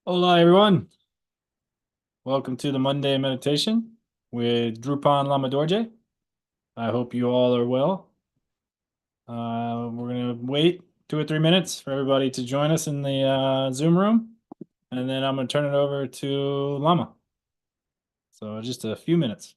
Hola, everyone. Welcome to the Monday meditation with Drupan Lama Dorje. I hope you all are well. We're going to wait 2 or 3 minutes for everybody to join us in the Zoom room, and then I'm going to turn it over to Lama. So just a few minutes.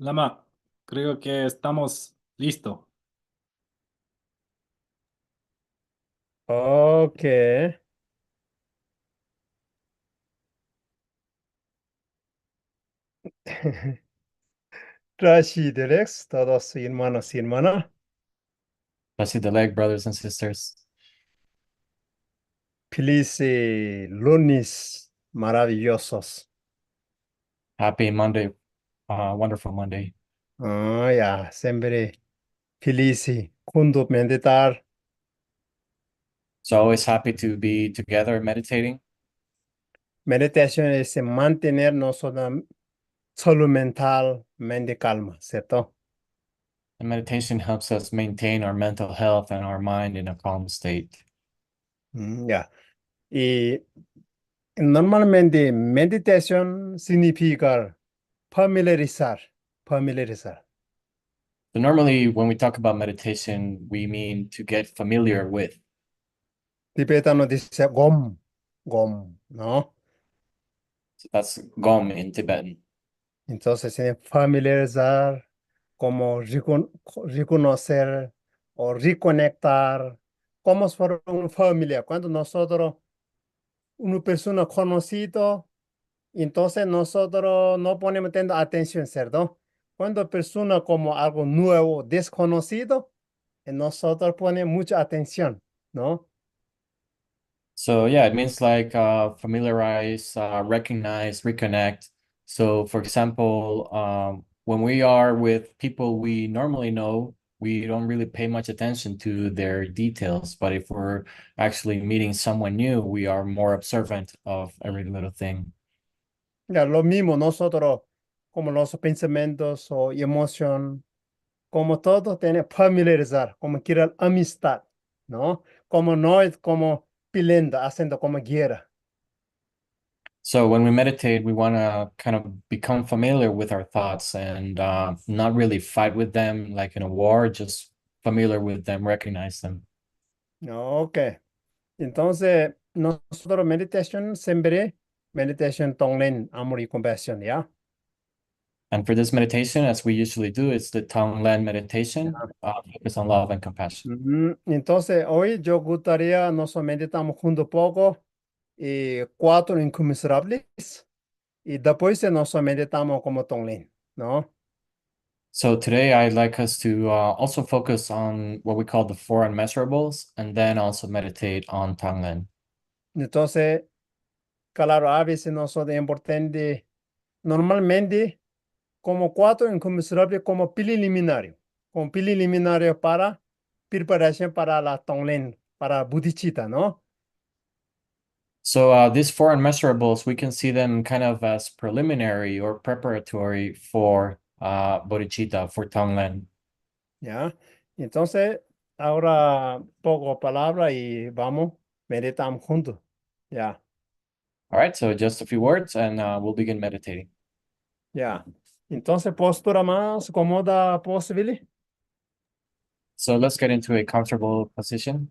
Lama, creo que estamos listos. Okay. Rashid Alex, todos hermanos y hermanas. Bless the leg, brothers and sisters. Feliz lunes maravillosos. Happy Monday, wonderful Monday. Ya, siempre feliz junto meditar. So always happy to be together meditating. Meditación es mantenernos solo salud mental, mente calma, ¿cierto? And meditation helps us maintain our mental health and our mind in a calm state. Ya. Y normalmente meditación significa familiarizar, familiarizar. So normally when we talk about meditation, we mean to get familiar with. Tibetano dice gom, ¿no? So that's Gom in Tibetan. Entonces, familiarizar, como reconocer o reconectar, como si fuera una familia. Cuando nosotros, una persona conocida, entonces nosotros no ponemos tanta atención, ¿cierto? Cuando persona como algo nuevo, desconocido, nosotros ponemos mucha atención, ¿no? So yeah, it means like familiarize, recognize, reconnect. So for example, when we are with people we normally know, we don't really pay much attention to their details. But if we're actually meeting someone new, we are more observant of every little thing. Ya, lo mismo nosotros, como los pensamientos o emoción. Como todo tiene familiarizar, como quiera amistad, ¿no? Como no es como pilenda, haciendo como quiera. So when we meditate, we want to kind of become familiar with our thoughts and not really fight with them like in a war, just familiar with them, recognize them. ¿No? Ok. Entonces, nosotros meditación siempre, meditación tonglen, amor y compasión, ¿ya? And for this meditation, as we usually do, it's the Tonglen meditation, Ya. focus on love and compassion. Entonces, hoy yo gustaría, nos meditamos juntos poco, y cuatro inconmensurables, y después nos meditamos como tonglen, ¿no? So today I'd like us to also focus on what we call the four unmeasurables and then also meditate on Tonglen. Entonces, claro, a veces no son importante, normalmente como cuatro inconmensurables como preliminario para preparación para la Tonglen, para Bodhicitta, ¿no? So these four unmeasurables, we can see them kind of as preliminary or preparatory for bodhicitta, for Tonglen. ¿Ya? Entonces, ahora poco palabra y vamos, meditamos juntos. Ya, All right, so just a few words and we'll begin meditating. ya. Entonces, postura más cómoda posible So let's get into a comfortable position.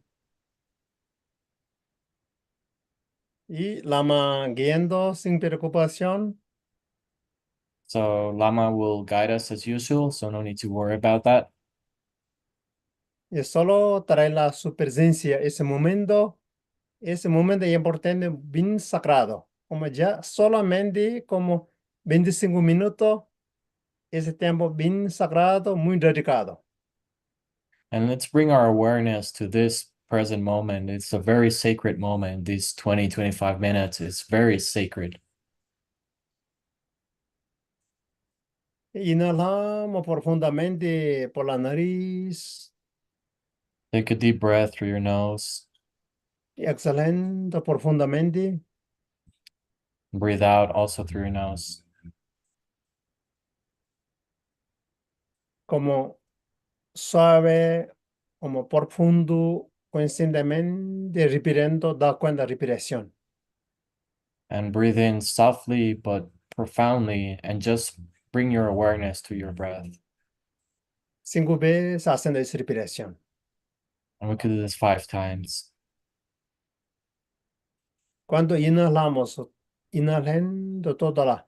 y lama guiando sin preocupación. So Lama will guide us as usual, so no need to worry about that. Y solo trae su presencia, ese momento es importante, bien sagrado. Como ya solamente como 25 minutos, ese tiempo bien sagrado, muy dedicado. And let's bring our awareness to this present moment. It's a very sacred moment. These 20, 25 minutes is very sacred. Inhalamos profundamente por la nariz Take a deep breath through your nose. y exhalando profundamente. Breathe out also through your nose. Como suave, como profundo, conscientemente respirando, da cuenta de respiración. And breathe in softly but profoundly and just bring your awareness to your breath. 5 veces haciendo esa respiración. And we could do this 5 times. Cuando inhalamos, inhalando toda la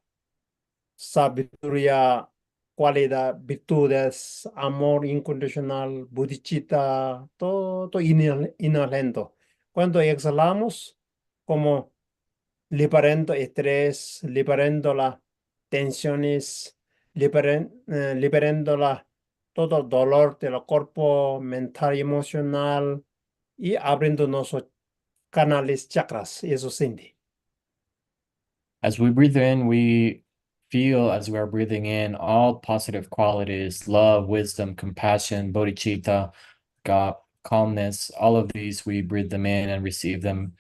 sabiduría, cualidad, virtudes, amor incondicional, bodhicitta, todo inhalando. Cuando exhalamos, como liberando estrés, liberando las tensiones, liberando todo el dolor del cuerpo mental y emocional y abriendo nuestros canales chakras, eso siente. As we breathe in, we feel as we are breathing in all positive qualities, love, wisdom, compassion, bodhicitta, God, calmness, all of these, we breathe them in and receive them.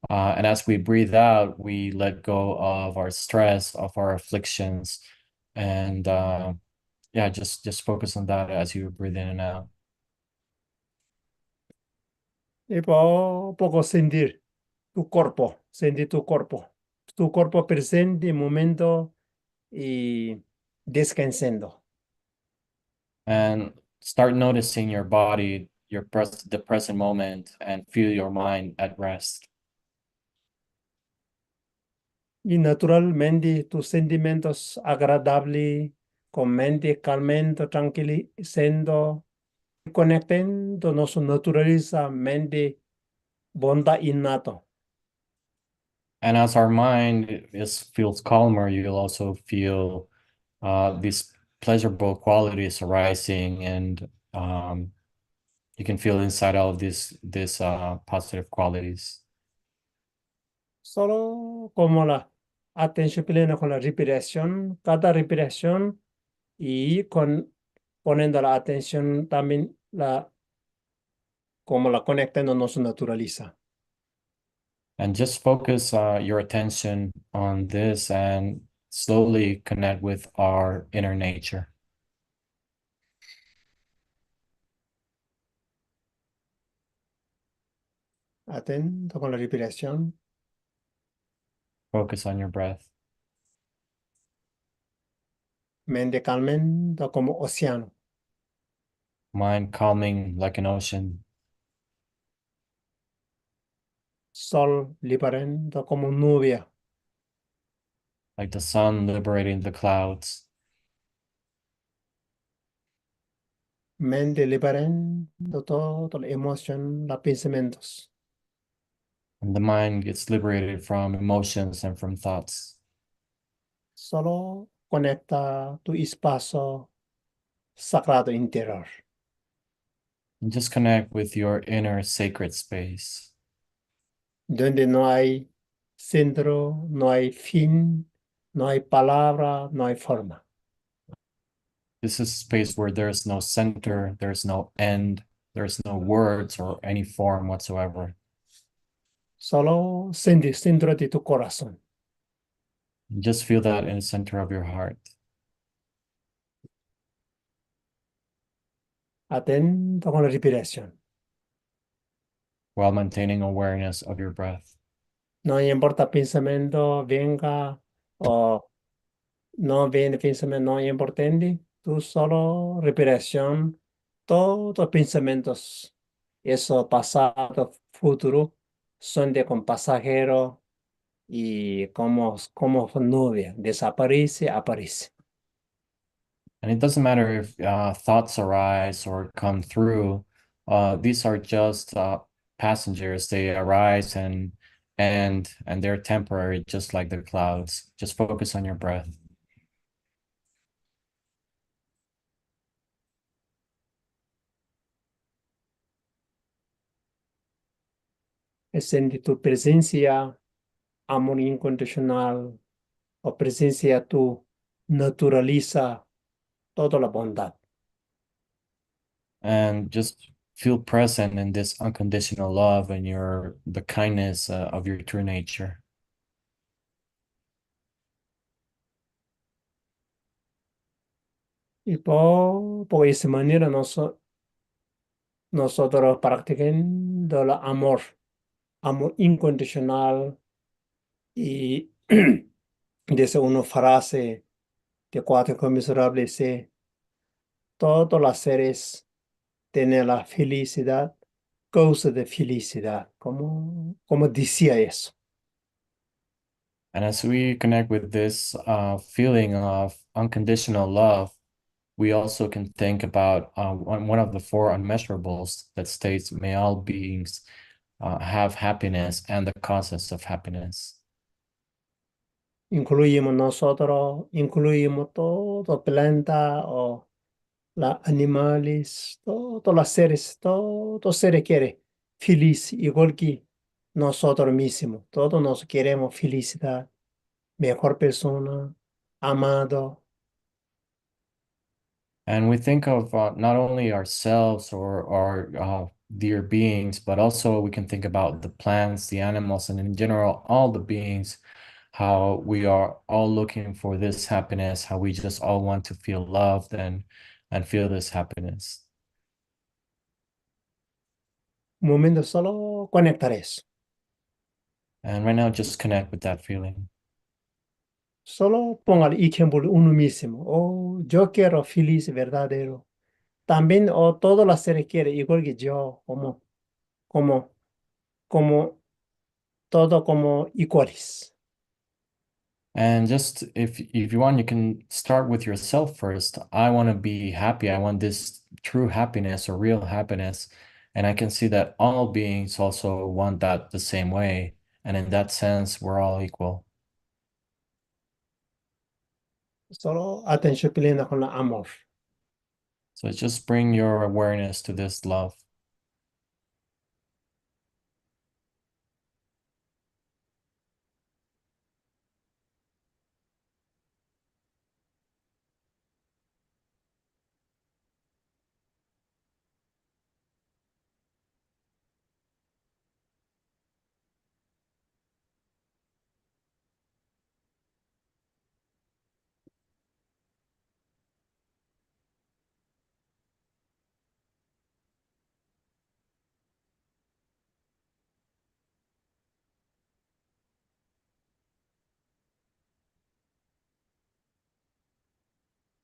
And as we breathe out, we let go of our stress, of our afflictions, and yeah, just focus on that as you breathe in and out. Y poco sentir tu cuerpo presente, momento y descansando. And start noticing your body, the present moment, and feel your mind at rest. Y naturalmente tus sentimientos agradables, con mente calmando, tranquilizando, conectando nos naturaleza, mente, bondad innato. And as our mind feels calmer, you'll also feel these pleasurable qualities arising, and you can feel inside all of these positive qualities. Solo como la atención plena con la respiración, cada respiración y con poniendo la atención también como la conectando nos naturaliza. And just focus your attention on this and slowly connect with our inner nature. Atento con la respiración, Focus on your breath. mente calmando como océano, Mind calming like an ocean. sol liberando como nube, Like the sun liberating the clouds. mente liberando todo la emoción, los pensamientos. And the mind gets liberated from emotions and from thoughts. Solo conecta tu espacio sagrado interior, And just connect with your inner sacred space. donde no hay centro, no hay fin, no hay palabra, no hay forma. This is a space where there's no center, there's no end, there's no words or any form whatsoever. Solo siente dentro de tu corazón. And just feel that in the center of your heart. Atento con la respiración. While maintaining awareness of your breath. No importa pensamiento venga o no viene pensamiento, no importante. Tú solo respiración, todos los pensamientos, eso pasado, futuro, son de con pasajero y como nube, desaparece, aparece. And it doesn't matter if thoughts arise or come through. These are just passengers. They arise and they're temporary, just like the clouds. Just focus on your breath. Es en tu presencia, amor incondicional, o presencia tú naturaliza toda la bondad. And just feel present in this unconditional love and the kindness of your true nature. Y por esa manera nosotros practicando el amor incondicional y dice una frase de Cuatro Inconmensurables, dice, todos los seres tienen la felicidad, causa de felicidad, como decía eso. And as we connect with this feeling of unconditional love, we also can think about one of the four unmeasurables that states, may all beings have happiness and the causes of happiness. Incluimos nosotros, incluimos todo planta o los animales, todos los seres, todos seres quieren feliz, igual que nosotros mismos. Todos nos queremos felicidad, mejor persona, amado. And we think of not only ourselves or our dear beings, but also we can think about the plants, the animals, and in general, all the beings, how we are all looking for this happiness, how we just all want to feel loved and feel this happiness. Un momento solo conectar eso. And right now, just connect with that feeling. Solo ponga el ejemplo uno mismo. Oh, yo quiero feliz, verdadero. También, todos los seres quieren, igual que yo, como, como, todo como iguales. And just if you want, you can start with yourself first. I want to be happy. I want this true happiness or real happiness. And I can see that all beings also want that the same way. And in that sense, we're all equal. Solo atención plena con el amor. So just bring your awareness to this love.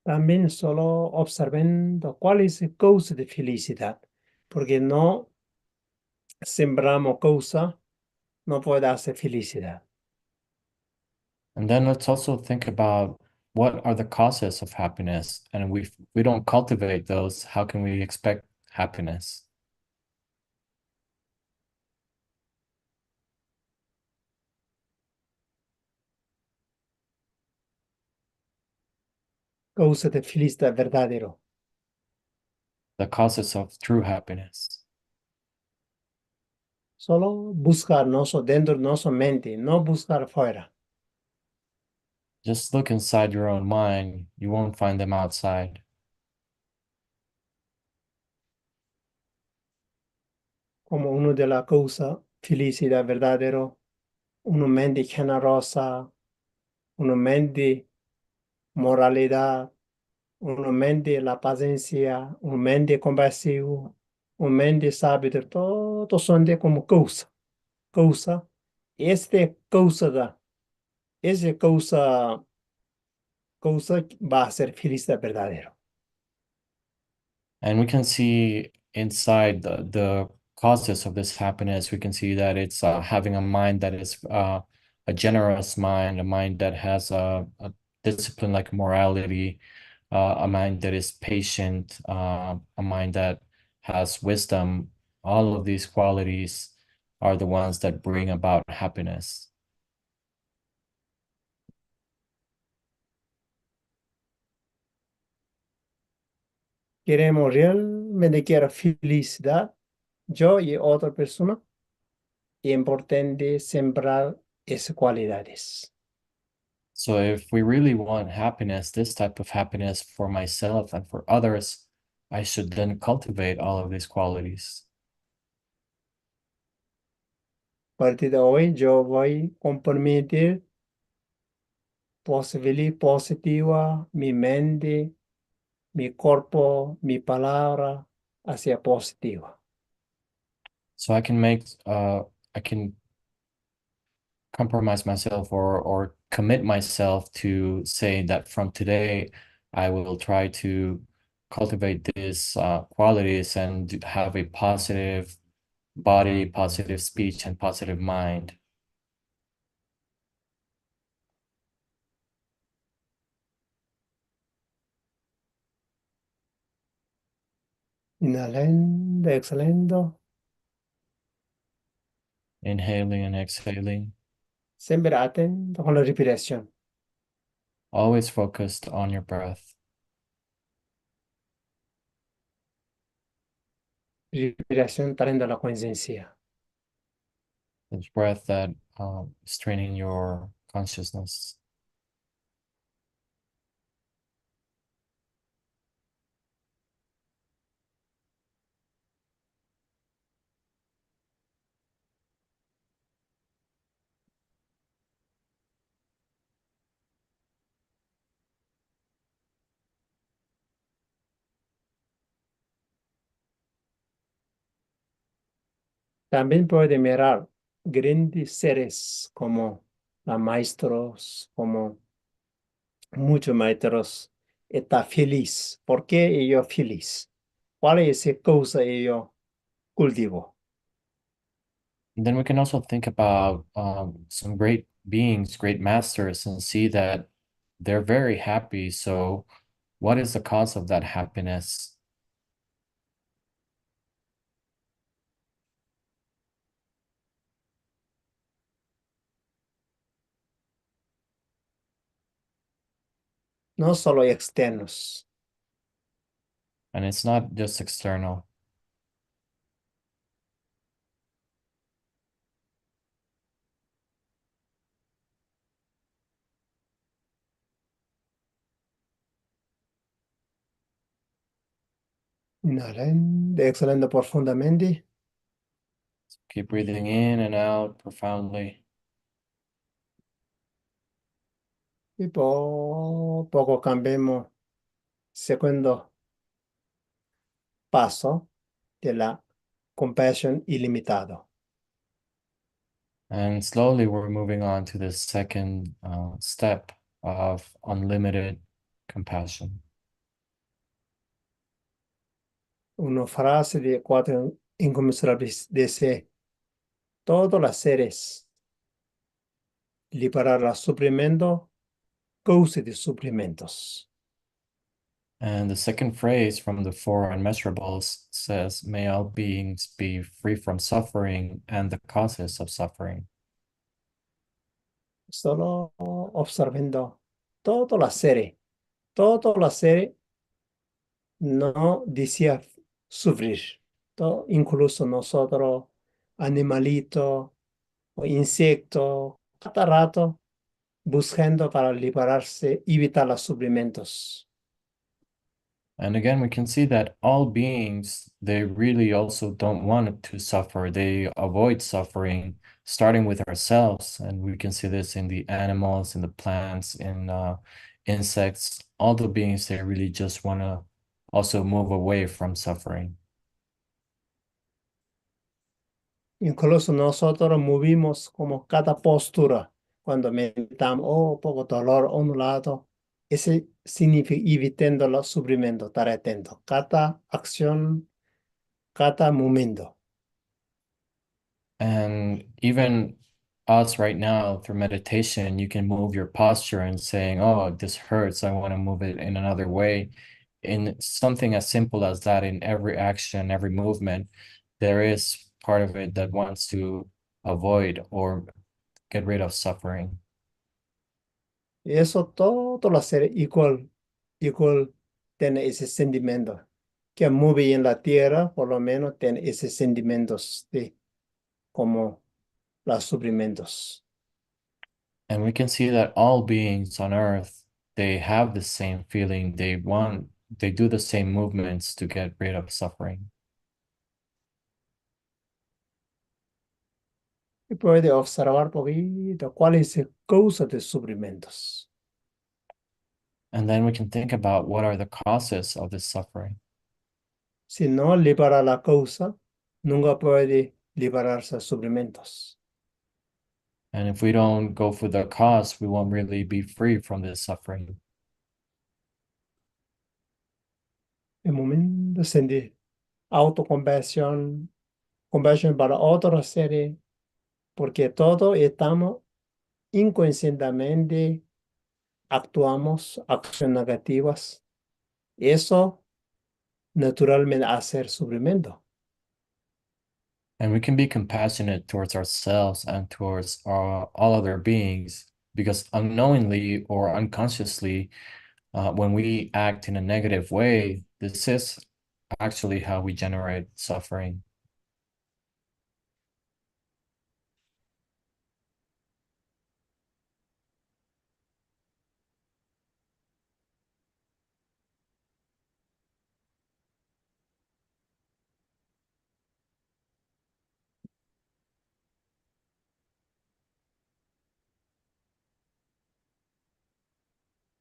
También solo observando cuál es la causa de felicidad, porque no sembramos causa, no puede hacer felicidad. And then let's also think about what are the causes of happiness. And we don't cultivate those, how can we expect happiness? Causa de felicidad verdadero. the causes of true happiness. Solo buscar dentro de nuestra mente, no buscar fuera. Just look inside your own mind. You won't find them outside. Como uno de la causa felicidad verdadero, una mente generosa, una mente moralidad, una mente la paciencia, una mente compasivo, una mente sabia, todos son de como causa. Este ese causa va a ser felicidad verdadero. And we can see inside the causes of this happiness, we can see that it's having a mind that is a generous mind, a mind that has a discipline like morality, a mind that is patient, a mind that has wisdom. All of these qualities are the ones that bring about happiness. Queremos realmente quiero felicidad, yo y otra persona, es importante sembrar esas cualidades. So if we really want happiness, this type of happiness for myself and for others, I should then cultivate all of these qualities. A partir de hoy, yo voy a comprometer positiva mi mente, mi cuerpo, mi palabra hacia positiva. So I can compromise myself or commit myself to say that from today I will try to cultivate these qualities and have a positive body, positive speech, and positive mind. Inhalando, exhalando, Inhaling and exhaling, siempre atento con la respiración. always focused on your breath. Respiración trayendo la conciencia. This breath that is training your consciousness. También puede mirar grandes seres como los maestros, como muchos maestros, está feliz. ¿Por qué ellos feliz? ¿Cuál es esa causa ellos cultivo? And then we can also think about some great beings, great masters, and see that they're very happy. So, what is the cause of that happiness? No solo externos. And it's not just external. Inhalando, exhalando profundamente. Keep breathing in and out profoundly. Y poco cambiemos segundo paso de la compasión ilimitado. And slowly we're moving on to the second step of unlimited compassion. Una frase de cuatro inconmensurables dice, todos los seres liberar el sufrimiento, causa de sufrimientos. And the second phrase from the Four Unmeasurables says, may all beings be free from suffering and the causes of suffering. Solo observando todos los seres no decía sufrir. Incluso nosotros, animalitos o insectos, cada rato buscando para liberarse, evitar los sufrimientos. And again, we can see that all beings, they really also don't want to suffer. They avoid suffering, starting with ourselves. And we can see this in the animals, in the plants, in insects. All the beings, they really just want to also move away from suffering. Incluso nosotros movimos como cada postura cuando meditamos, oh, poco dolor a un lado. Ese significa evitando los sufrimientos, estar atento. Cada acción, cada momento. And even us right now through meditation, you can move your posture and saying, oh, this hurts. I want to move it in another way. In something as simple as that, in every action, every movement, there is part of it that wants to avoid or get rid of suffering. Y eso todo lo hace igual tiene ese sentimiento. Que mueve en la tierra, por lo menos tiene esos sentimientos de como los sufrimientos. And we can see that all beings on earth, they have the same feeling. They do the same movements to get rid of suffering. Y puede observar poquito cuál es la causa de sufrimientos. And then we can think about what are the causes of this suffering. Si no libera la causa, nunca puede liberarse de sufrimientos. And if we don't go for the cause, we won't really be free from this suffering. El momento de sentir autocompasión, compasión para otros seres, porque todos estamos inconscientemente actuamos acciones negativas. Eso naturalmente hace sufrimiento. And we can be compassionate towards ourselves and towards all other beings because unknowingly or unconsciously, when we act in a negative way, this is actually how we generate suffering.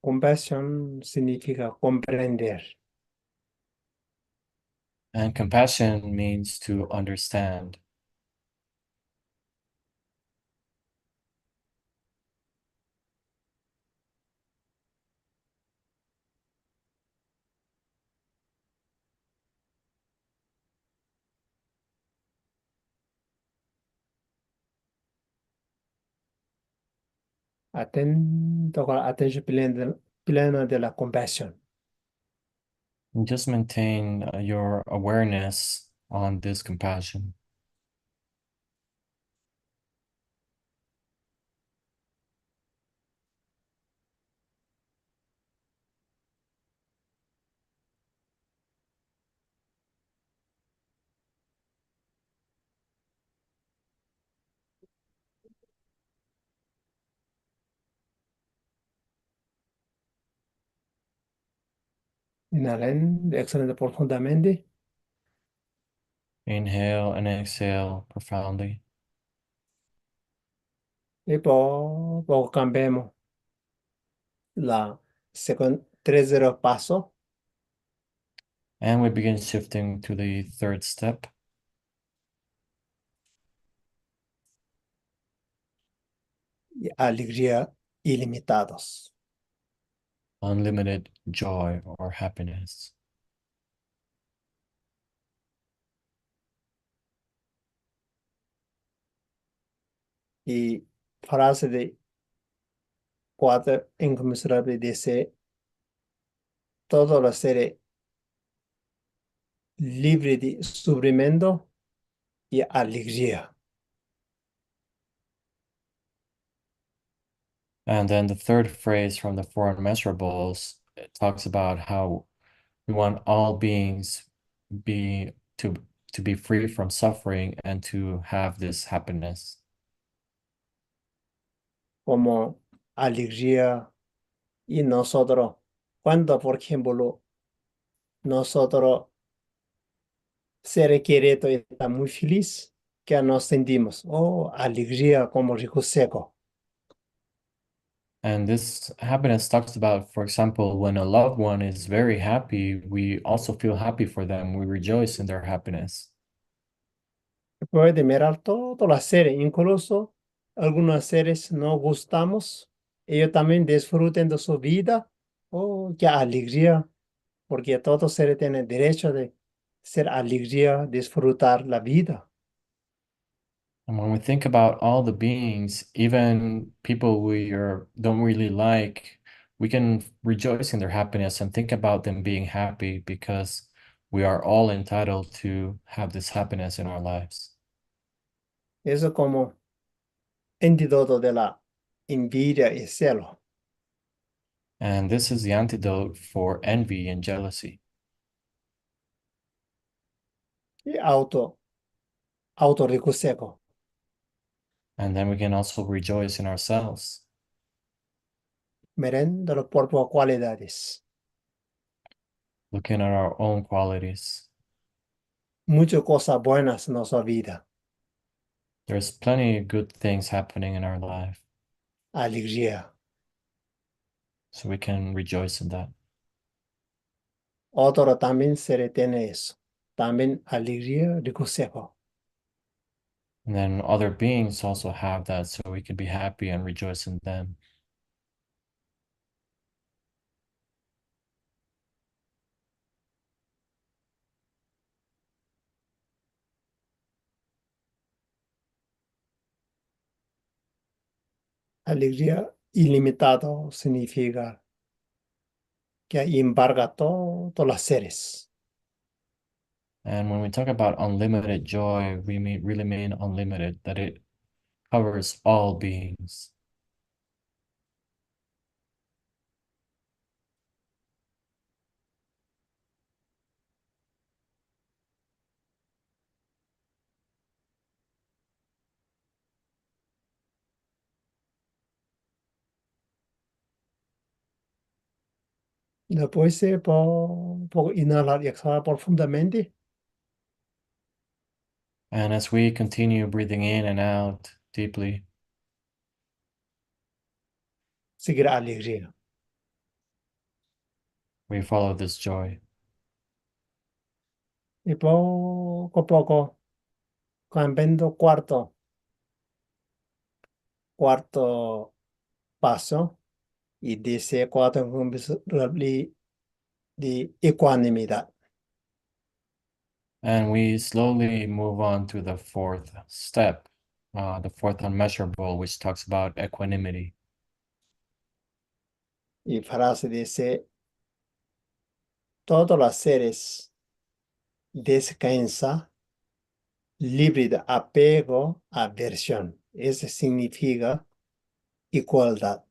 Compasión significa comprender. And compassion means to understand. Atento con la atención plena de la compasión. And just maintain your awareness on this compassion. Inhalen, exhalen profundamente. Inhale and exhale profoundly. Y poco cambiemos la tercer paso. And we begin shifting to the third step. Y alegría ilimitados. Unlimited joy or happiness. Y frase de cuatro inconmensurable dice, todos los seres libres de sufrimiento y alegría. And then the third phrase from the Four Unmeasurables, it talks about how we want all beings be to be free from suffering and to have this happiness. como alegría. Y nosotros, cuando, por ejemplo, nosotros seres queridos está muy feliz, que nos sentimos, oh, alegría como rico seco. And this happiness talks about, for example, when a loved one is very happy, we also feel happy for them. We rejoice in their happiness. Puede mirar todos los seres, incluso algunos seres no gustamos, ellos también disfruten de su vida. Oh, qué alegría, porque todos seres tienen derecho de ser alegría, disfrutar la vida. And when we think about all the beings, even people don't really like, we can rejoice in their happiness and think about them being happy because we are all entitled to have this happiness in our lives. Eso como antídoto de la envidia y celo. And this is the antidote for envy and jealousy. Y autorrecuseco. And then we can also rejoice in ourselves, Miren de las propias cualidades. looking at our own qualities. Muchas cosas buenas en nuestra vida. There's plenty of good things happening in our life, Alegría. so we can rejoice in that. Otro también se retiene eso. También alegría, recuseco. And then other beings also have that, so we can be happy and rejoice in them. Alegría ilimitado significa que embarga todos los seres. And when we talk about unlimited joy, we really mean unlimited, that it covers all beings. Después por inhalar y exhalar profundamente. And as we continue breathing in and out deeply, Seguirá alegría. we follow this joy. Y poco a poco, cambiando cuarto paso, y dice cuatro de ecuanimidad. And we slowly move on to the fourth step, the fourth unmeasurable, which talks about equanimity. Y frase dice, todos los seres descansa libre de apego, aversión. Eso significa igualdad.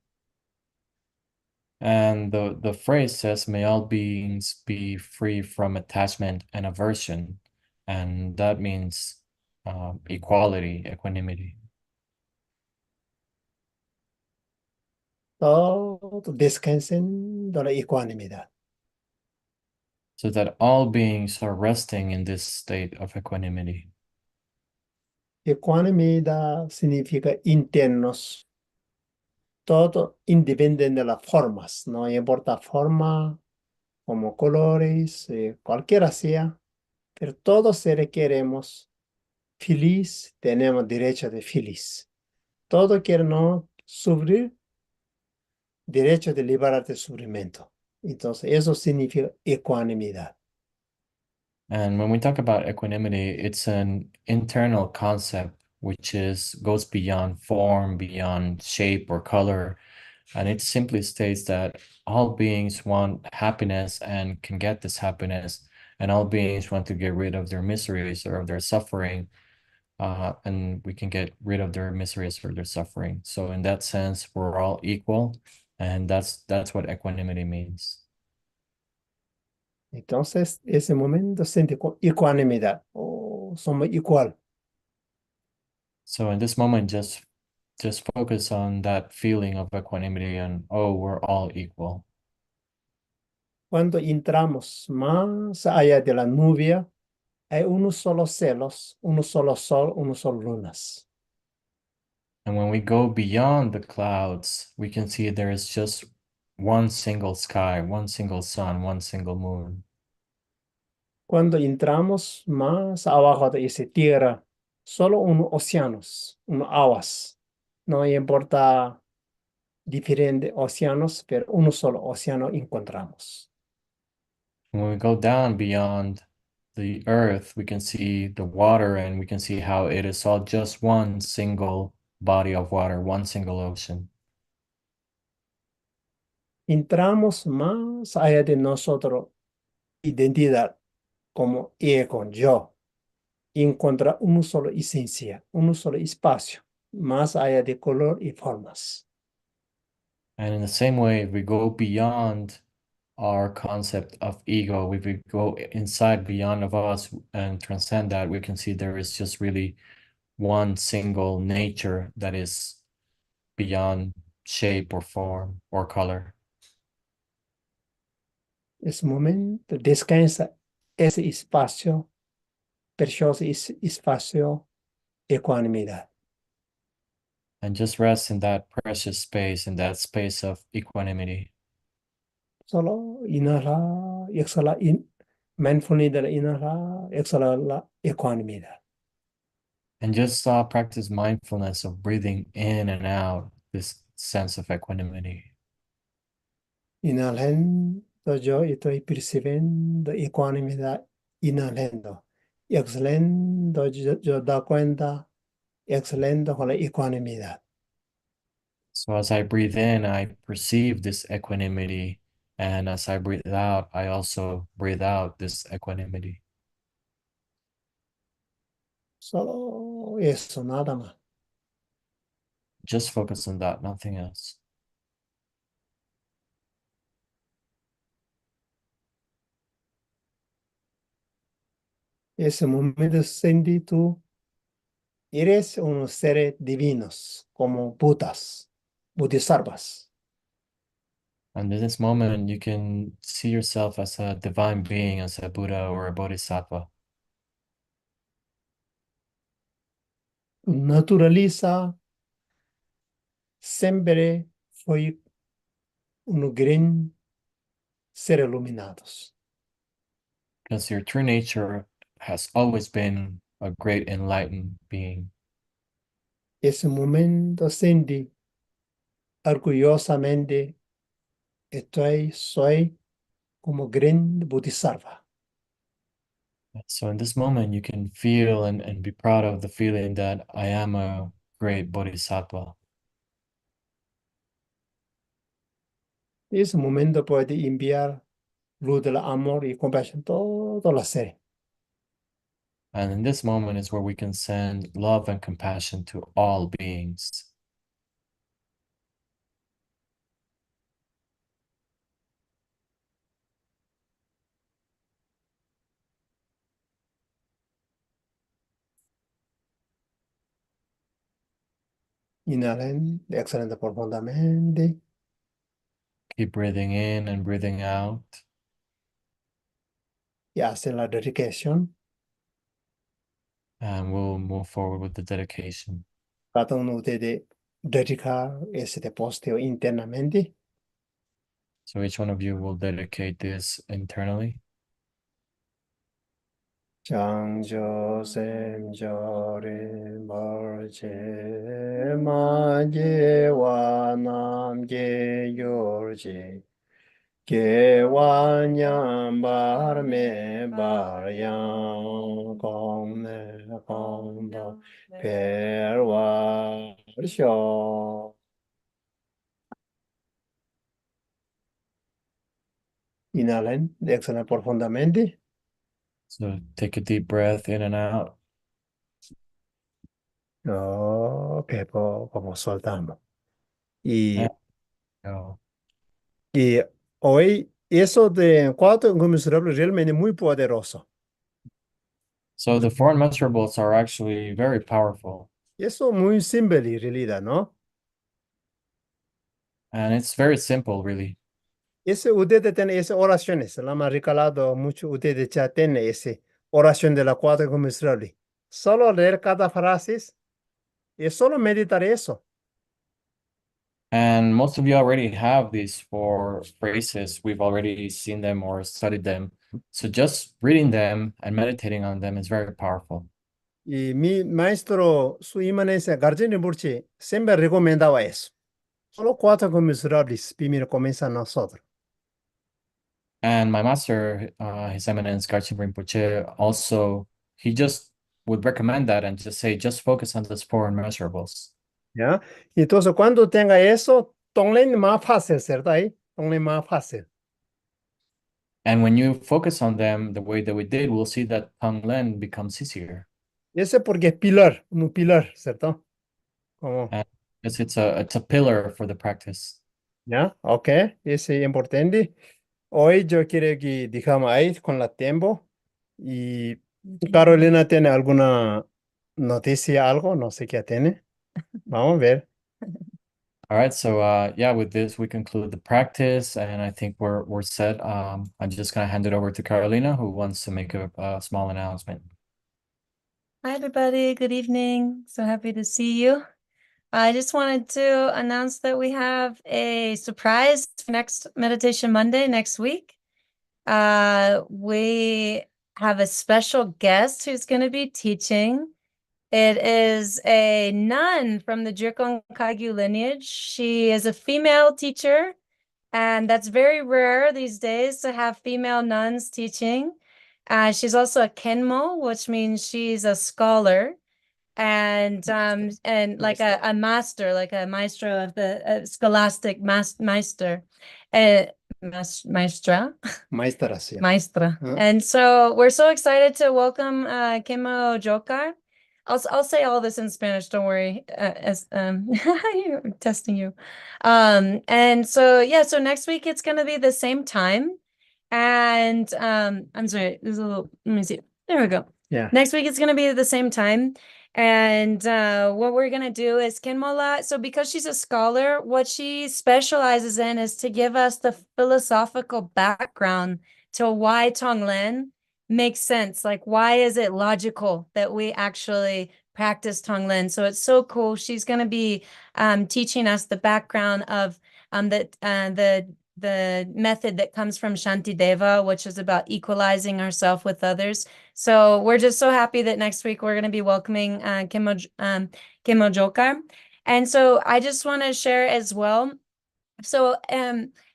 And the phrase says, may all beings be free from attachment and aversion. And that means equality, equanimity. Todos descansen de la ecuanimidad. So that all beings are resting in this state of equanimity. Ecuanimidad significa internos. Todo independiente de las formas, no importa forma, como colores, cualquiera sea, pero todos seres queremos feliz, tenemos derecho de feliz. Todo quiere no sufrir, derecho de liberar del sufrimiento. Entonces, eso significa ecuanimidad. And when we talk about equanimity, it's an internal concept which goes beyond form, beyond shape or color. And it simply states that all beings want happiness and can get this happiness, and all beings want to get rid of their miseries or of their suffering, and we can get rid of their miseries or their suffering. So in that sense, we're all equal, and that's what equanimity means. Entonces, ese momento siente ecuanimidad o somos igual. So in this moment, just focus on that feeling of equanimity and oh, we're all equal. Cuando entramos más allá de la nubia, hay unos solo cielos, uno solo sol, uno solo lunas. And when we go beyond the clouds, we can see there is just one single sky, one single sun, one single moon. Cuando entramos más abajo de esa tierra, solo unos océanos, unos aguas. No importa diferentes océanos, pero uno solo océano encontramos. When we go down beyond the earth, we can see the water and we can see how it is all just one single body of water, one single ocean. Entramos más allá de nosotros, identidad, como ego, yo. Encontrar una sola esencia, un solo espacio, más allá de color y formas. And in the same way, if we go beyond our concept of ego, if we go inside beyond of us and transcend that, we can see there is just really one single nature that is beyond shape or form or color. Es momento, descansa ese espacio, precioso espacio, ecuanimidad. And just rest in that precious space, in that space of equanimity. Solo inhala y exhala, mindfulness de la inhala, exhala la ecuanimidad. And just practice mindfulness of breathing in and out this sense of equanimity. Inhalando, yo estoy percibiendo ecuanimidad, inhalando. Y exhalando, yo da cuenta, exhalando con la ecuanimidad. So as I breathe in, I perceive this equanimity. And as I breathe out, I also breathe out this equanimity. Solo eso, nada más. Just focus on that, nothing else. Ese momento sentí tú eres unos seres divinos, como Budas, Bodhisattvas. And in this moment, you can see yourself as a divine being, as a Buddha or a Bodhisattva. Naturaliza siempre fue un gran ser iluminados. Because your true nature has always been a great enlightened being. Ese momento sentí orgullosamente soy como gran Bodhisattva. So in this moment, you can feel and be proud of the feeling that I am a great Bodhisattva. Ese momento puede enviar luz del amor y compasión a todos los seres. And in this moment is where we can send love and compassion to all beings. Inhalen, exhalen profundamente. Keep breathing in and breathing out. Y hacen la dedicación. And we'll move forward with the dedication. Cada uno debe dedicar ese posteo internamente. So each one of you will dedicate this internally. 장조 셈절에 멀제 만제와 남제 요르제 개완양 바르메 바양 공네 공도 벨와르쇼 Inhalen, exhalan profundamente. So take a deep breath in and out. Ok, como soltamos. Y, And go. y hoy eso de cuatro inconmensurables realmente muy poderoso. So the four unmeasurables are actually very powerful, Y eso muy simple en realidad, ¿no? and it's very simple, really. Ese ustedes tienen esas oraciones, la hemos recalado mucho, ustedes ya tienen esa oración de las cuatro inconmensurables. Solo leer cada frase y solo meditar eso. And most of you already have these four phrases. We've already seen them or studied them. So just reading them and meditating on them is very powerful. Y mi maestro, su emanencia, Gardini Burchi, siempre recomendaba eso. Solo cuatro inconmensurables primero comienza nosotros. And my master, His Eminence Garchin Rinpoche, also, he just would recommend that and just say, just focus on those four unmeasurables. ¿Ya? Entonces, cuando tenga eso, Tonglen más fácil, ¿cierto? Ahí, Tonglen más fácil. And when you focus on them the way that we did, we'll see that Tonglen becomes easier. Ese porque es pilar, un pilar, ¿cierto? Como, And it's a pillar for the practice. ¿ya? Ok, ese es importante. Hoy yo quiero que dejamos ahí con la tiempo. Y Carolina tiene alguna noticia, algo, no sé qué tiene. Vamos a ver. All right, so yeah, with this we conclude the practice, and I think we're set. I'm just gonna hand it over to Carolina, who wants to make a small announcement. Hi, everybody. Good evening. So happy to see you. I just wanted to announce that we have a surprise for next Meditation Monday next week. We have a special guest who's going to be teaching. It is a nun from the Drikung Kagyu lineage. She is a female teacher, and that's very rare these days to have female nuns teaching. She's also a Kenmo, which means she's a scholar, and like a master, like a maestro of the scholastic maester, maestra. Maestra, sí. Maestra. Huh? And so we're so excited to welcome Kemo Jokar. I'll say all this in Spanish, don't worry, as I'm testing you. And so yeah, so next week it's gonna be the same time. And I'm sorry, there's a little, let me see. There we go. Yeah. Next week it's gonna be the same time. And what we're gonna do is Kenmola, so because she's a scholar, what she specializes in is to give us the philosophical background to why Tonglen makes sense. Like, why is it logical that we actually practice Tonglen? So it's so cool. She's gonna be teaching us the background of the method that comes from Shantideva, which is about equalizing ourselves with others. So we're just so happy that next week we're going to be welcoming Kemo Jokar. And so I just want to share as well. So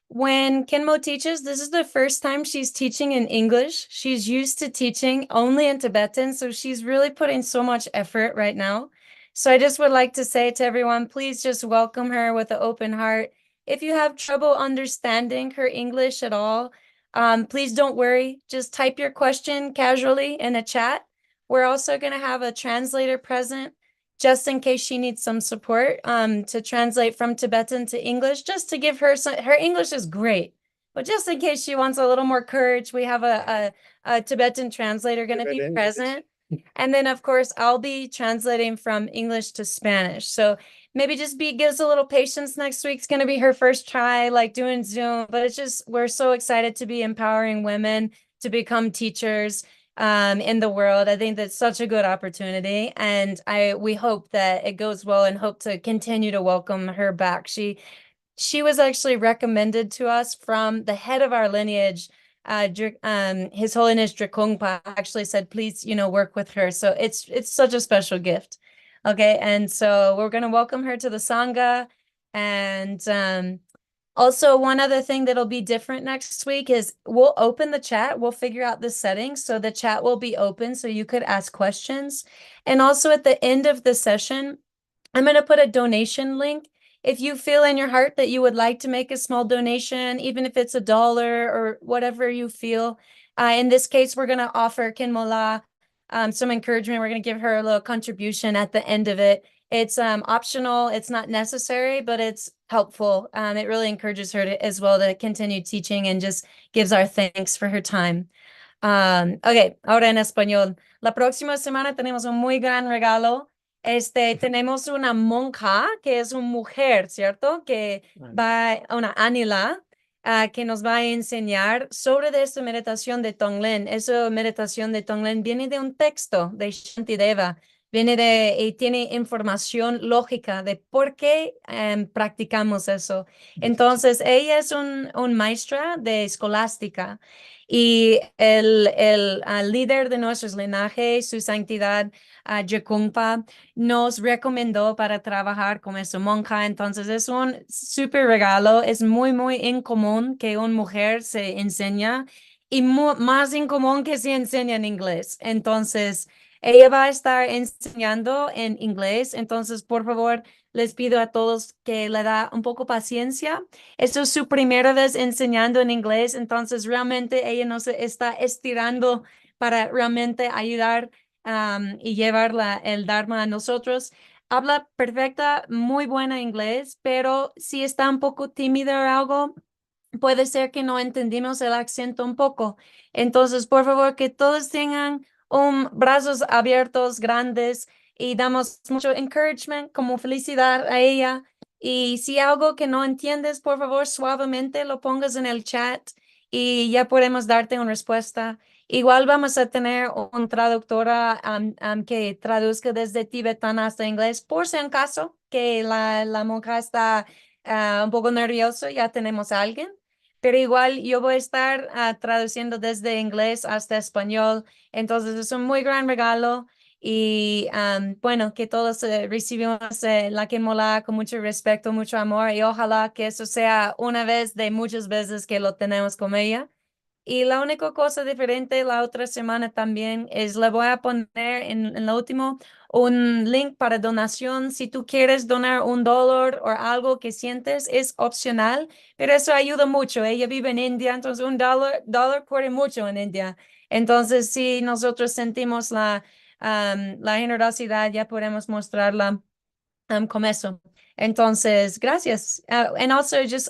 when Kenmo teaches, this is the first time she's teaching in English. She's used to teaching only in Tibetan, so she's really putting so much effort right now. So I just would like to say to everyone, please just welcome her with an open heart. If you have trouble understanding her English at all, please don't worry. Just type your question casually in a chat. We're also going to have a translator present just in case she needs some support to translate from Tibetan to English, just to give her some, her English is great. But just in case she wants a little more courage, we have a Tibetan translator going to be present. And then, of course, I'll be translating from English to Spanish. So maybe just give us a little patience next week. It's going to be her first try, like doing Zoom. But it's just, we're so excited to be empowering women to become teachers in the world. I think that's such a good opportunity. And we hope that it goes well and hope to continue to welcome her back. She was actually recommended to us from the head of our lineage. His Holiness Drikungpa actually said, please, work with her. So it's such a special gift. Okay. And so we're going to welcome her to the Sangha. And also, one other thing that'll be different next week is we'll open the chat. We'll figure out the settings. So the chat will be open so you could ask questions. And also at the end of the session, I'm going to put a donation link. If you feel in your heart that you would like to make a small donation, even if it's $1 or whatever you feel. In this case, we're going to offer Kinmola some encouragement. We're going to give her a little contribution at the end of it. It's optional, it's not necessary, but it's helpful. It really encourages her as well to continue teaching and just gives our thanks for her time. Ok, ahora en español. La próxima semana tenemos un muy gran regalo. Tenemos una monja que es una mujer, ¿cierto? Que va, una Anila, que nos va a enseñar sobre de esta meditación de Tonglen. Esa meditación de Tonglen viene de un texto de Shantideva. Y tiene información lógica de por qué practicamos eso. Entonces, ella es un maestra de escolástica y el líder de nuestros linajes, su santidad, Jacumpa, nos recomendó para trabajar con esa monja. Entonces, es un súper regalo. Es muy, muy incomún que una mujer se enseña y más incomún que se enseña en inglés. Entonces, ella va a estar enseñando en inglés, entonces por favor les pido a todos que le da un poco paciencia. Esto es su primera vez enseñando en inglés, entonces realmente ella nos está estirando para realmente ayudar y llevar el Dharma a nosotros. Habla perfecta, muy buena inglés, pero si está un poco tímida o algo, puede ser que no entendimos el acento un poco. Entonces, por favor, que todos tengan brazos abiertos, grandes, y damos mucho encouragement, como felicidad a ella. Y si algo que no entiendes, por favor, suavemente lo pongas en el chat y ya podemos darte una respuesta. Igual vamos a tener una traductora que traduzca desde tibetano hasta inglés, por si en caso que la monja está un poco nerviosa, ya tenemos a alguien. Pero igual yo voy a estar traduciendo desde inglés hasta español. Entonces es un muy gran regalo y bueno, que todos recibimos la Quemola con mucho respeto, mucho amor y ojalá que eso sea una vez de muchas veces que lo tenemos con ella. Y la única cosa diferente la otra semana también es le voy a poner en lo último un link para donación. Si tú quieres donar $1 o algo que sientes, es opcional, pero eso ayuda mucho. Ella vive en India, entonces $1 cuesta mucho en India. Entonces, si nosotros sentimos la generosidad, ya podemos mostrarla con eso. Entonces, gracias. And also just,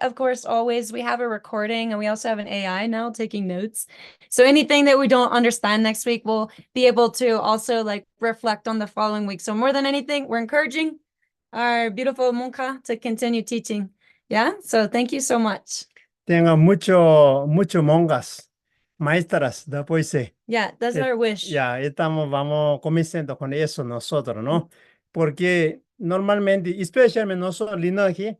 of course, always we have a recording and we also have an AI now taking notes. So anything that we don't understand next week, we'll be able to also like reflect on the following week. So more than anything, we're encouraging our beautiful monja to continue teaching. Yeah. So thank you so much. Tengan mucho monjas, maestras de poesía. Yeah, that's our wish. Ya, vamos comenzando con eso nosotros, ¿no? Porque normalmente, especialmente nosotros, linaje,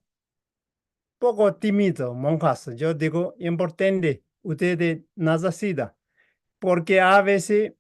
poco tímido, monjas. Yo digo, importante, ustedes nacida. Porque a veces,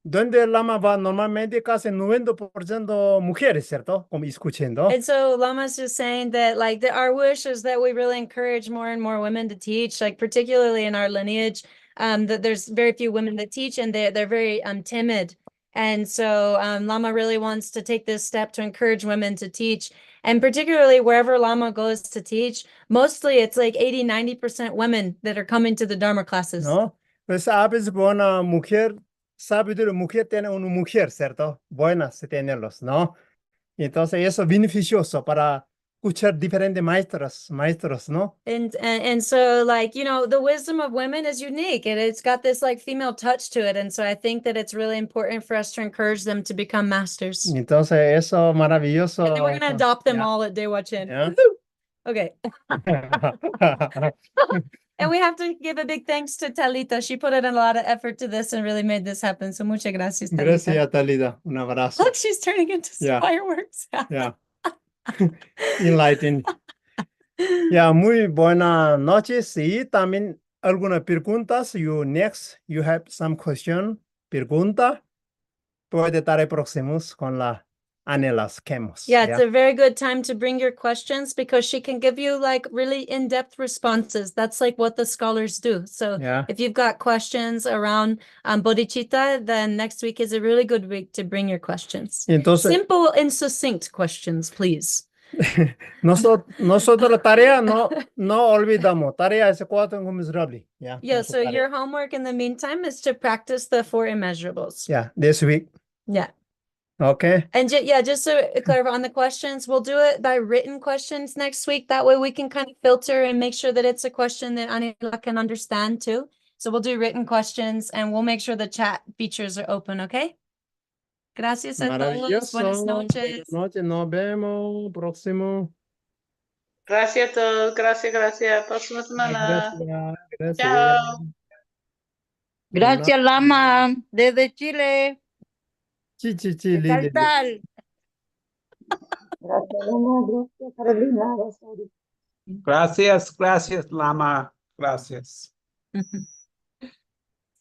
donde el lama va, normalmente casi 90% mujeres, ¿cierto? Como escuchando. And so Lama's just saying that like our wish is that we really encourage more and more women to teach, like particularly in our lineage, that there's very few women that teach and they're very timid. And so Lama really wants to take this step to encourage women to teach. And particularly wherever Lama goes to teach, mostly it's like 80-90% women that are coming to the Dharma classes. ¿No? Pues a veces una mujer, sabiduría, mujer tiene una mujer, ¿cierto? Buenas tenerlos, ¿no? Entonces eso es beneficioso para escuchar diferentes maestros, ¿no? And so like, you know, the wisdom of women is unique and it's got this like female touch to it. And so I think that it's really important for us to encourage them to become masters. Entonces eso maravilloso. And then we're going to adopt them Yeah. all at Dewa Chin. Yeah. Okay. And we have to give a big thanks to Talita. She put in a lot of effort to this and really made this happen. So muchas gracias, Talita. Gracias, Talita. Un abrazo. Look, she's turning into Yeah. fireworks. Yeah. Enlightening. Yeah, muy buenas noches. Y también algunas preguntas. You have some question, pregunta. Puede estar próximos con la Anelas Kemos. Yeah, it's a very good time to bring your questions because she can give you like really in-depth responses. That's like what the scholars do. So Yeah. if you've got questions around bodhicitta, then next week is a really good week to bring your questions. Entonces, Simple and succinct questions, please. nosotros la tarea no olvidamos. Tarea es 4 miserable. Yeah. Yeah, so your homework in the meantime is to practice the 4 immeasurables. Yeah, this week. Yeah. Okay. And yeah, just to clarify on the questions, we'll do it by written questions next week. That way we can kind of filter and make sure that it's a question that Anila can understand too. So we'll do written questions and we'll make sure the chat features are open, okay? Gracias a todos. Buenas Maravilloso. noches. Buenas noches. Nos vemos. Próximo. Gracias a todos. Gracias. Próxima semana. Gracias. Chao. Gracias, Lama, desde Chile, Chi, de Lili. Taltal. Gracias, Lama. Gracias, Carolina. Rosario. Gracias, Lama. Gracias.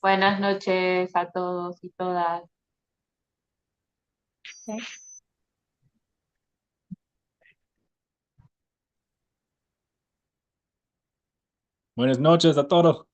Buenas noches a todos y todas. Buenas noches a todos.